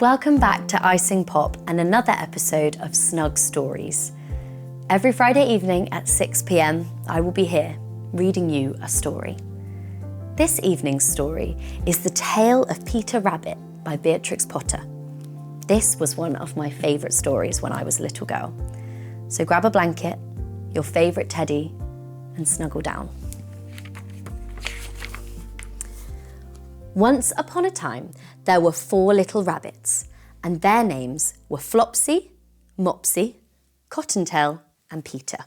Welcome back to iSingPOP and another episode of Snug Stories. Every Friday evening at 6 p.m, I will be here reading you a story. This evening's story is The Tale of Peter Rabbit by Beatrix Potter. This was one of my favourite stories when I was a little girl. So grab a blanket, your favourite teddy, and snuggle down. Once upon a time, there were 4 little rabbits, and their names were Flopsy, Mopsy, Cottontail, and Peter.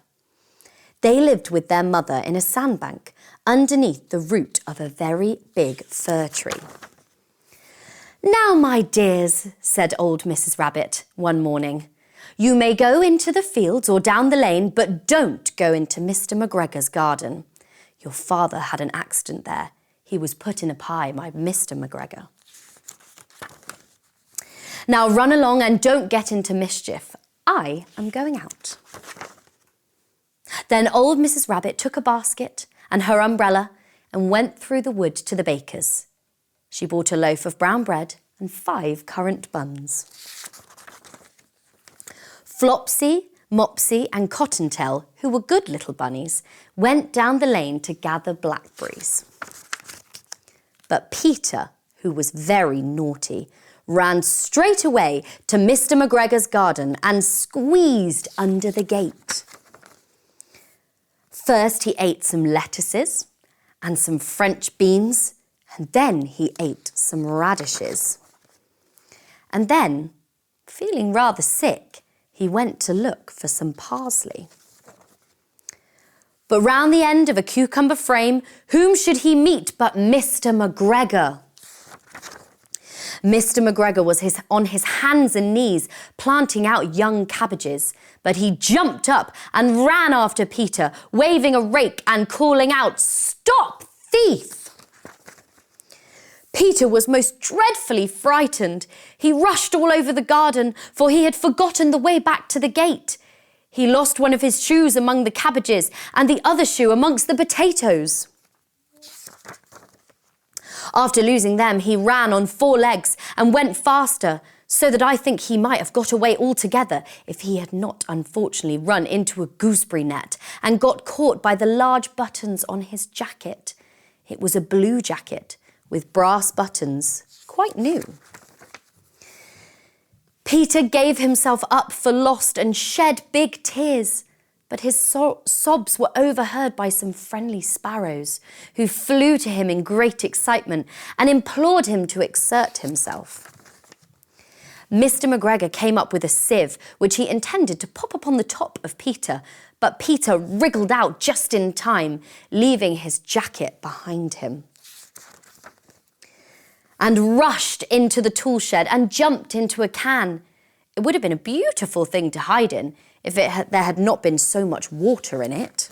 They lived with their mother in a sandbank underneath the root of a very big fir tree. "Now, my dears," said old Mrs. Rabbit one morning, "you may go into the fields or down the lane, but don't go into Mr. McGregor's garden. Your father had an accident there. He was put in a pie by Mr. McGregor. Now run along and don't get into mischief. I am going out." Then old Mrs. Rabbit took a basket and her umbrella and went through the wood to the baker's. She bought a loaf of brown bread and 5 currant buns. Flopsy, Mopsy and Cottontail, who were good little bunnies, went down the lane to gather blackberries. But Peter, who was very naughty, ran straight away to Mr. McGregor's garden and squeezed under the gate. First he ate some lettuces and some French beans, and then he ate some radishes. And then, feeling rather sick, he went to look for some parsley. But round the end of a cucumber frame, whom should he meet but Mr. McGregor? Mr. McGregor was on his hands and knees planting out young cabbages, but he jumped up and ran after Peter, waving a rake and calling out, "Stop, thief!" Peter was most dreadfully frightened. He rushed all over the garden, for he had forgotten the way back to the gate. He lost one of his shoes among the cabbages and the other shoe amongst the potatoes. After losing them, he ran on 4 legs and went faster, so that I think he might have got away altogether if he had not unfortunately run into a gooseberry net and got caught by the large buttons on his jacket. It was a blue jacket with brass buttons, quite new. Peter gave himself up for lost and shed big tears, but his sobs were overheard by some friendly sparrows who flew to him in great excitement and implored him to exert himself. Mr. McGregor came up with a sieve, which he intended to pop upon the top of Peter, but Peter wriggled out just in time, leaving his jacket behind him, and rushed into the tool shed and jumped into a can. It would have been a beautiful thing to hide in if there had not been so much water in it.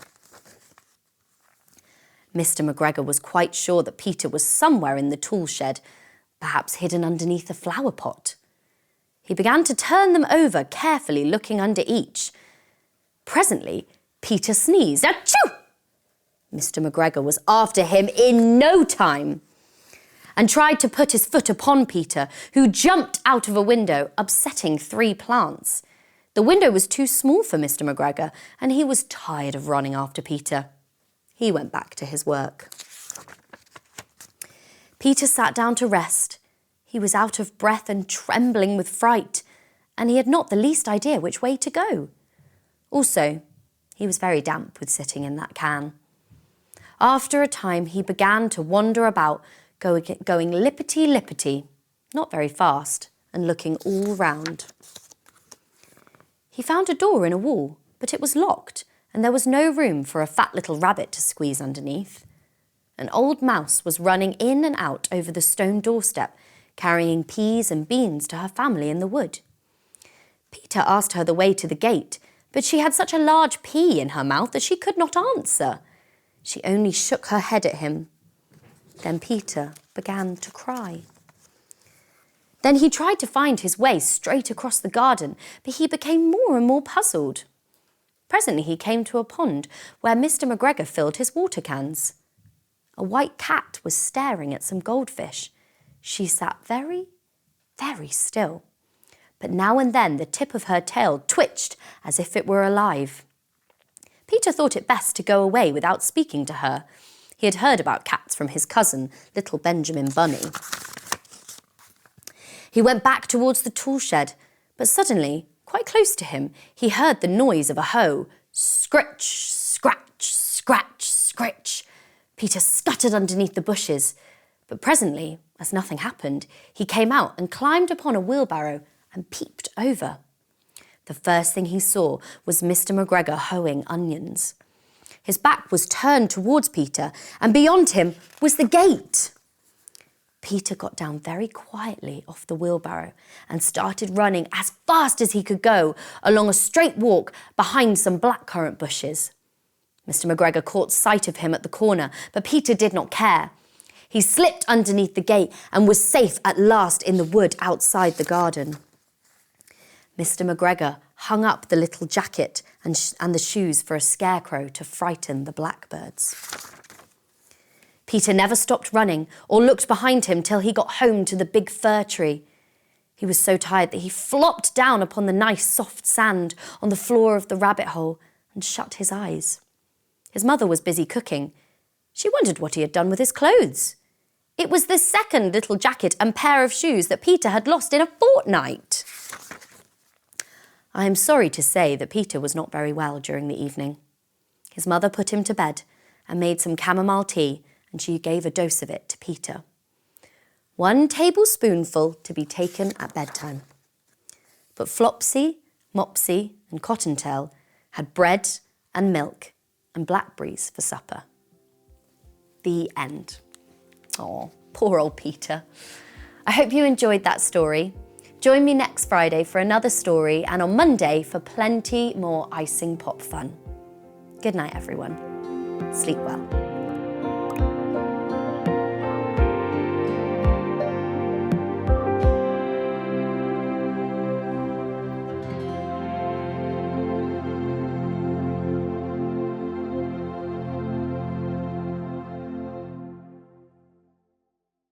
Mr. McGregor was quite sure that Peter was somewhere in the tool shed, perhaps hidden underneath a flower pot. He began to turn them over, carefully looking under each. Presently, Peter sneezed. Achoo! Mr. McGregor was after him in no time and tried to put his foot upon Peter, who jumped out of a window, upsetting 3 plants. The window was too small for Mr. McGregor, and he was tired of running after Peter. He went back to his work. Peter sat down to rest. He was out of breath and trembling with fright, and he had not the least idea which way to go. Also, he was very damp with sitting in that can. After a time, he began to wander about, going lippity-lippity, not very fast, and looking all round. He found a door in a wall, but it was locked, and there was no room for a fat little rabbit to squeeze underneath. An old mouse was running in and out over the stone doorstep, carrying peas and beans to her family in the wood. Peter asked her the way to the gate, but she had such a large pea in her mouth that she could not answer. She only shook her head at him. Then Peter began to cry. Then he tried to find his way straight across the garden, but he became more and more puzzled. Presently he came to a pond where Mr. McGregor filled his water cans. A white cat was staring at some goldfish. She sat very, very still. But now and then the tip of her tail twitched as if it were alive. Peter thought it best to go away without speaking to her. He had heard about cats from his cousin, little Benjamin Bunny. He went back towards the tool shed, but suddenly, quite close to him, he heard the noise of a hoe. Scritch, scratch, scratch, scritch. Peter scuttered underneath the bushes, but presently, as nothing happened, he came out and climbed upon a wheelbarrow and peeped over. The first thing he saw was Mr. McGregor hoeing onions. His back was turned towards Peter, and beyond him was the gate. Peter got down very quietly off the wheelbarrow and started running as fast as he could go along a straight walk behind some blackcurrant bushes. Mr. McGregor caught sight of him at the corner, but Peter did not care. He slipped underneath the gate and was safe at last in the wood outside the garden. Mr. McGregor hung up the little jacket and the shoes for a scarecrow to frighten the blackbirds. Peter never stopped running or looked behind him till he got home to the big fir tree. He was so tired that he flopped down upon the nice soft sand on the floor of the rabbit hole and shut his eyes. His mother was busy cooking. She wondered what he had done with his clothes. It was the second little jacket and pair of shoes that Peter had lost in a fortnight. I am sorry to say that Peter was not very well during the evening. His mother put him to bed and made some chamomile tea, and she gave a dose of it to Peter. 1 tablespoonful to be taken at bedtime. But Flopsy, Mopsy and Cottontail had bread and milk and blackberries for supper. The end. Oh, poor old Peter. I hope you enjoyed that story. Join me next Friday for another story and on Monday for plenty more iSingPOP fun. Good night, everyone. Sleep well.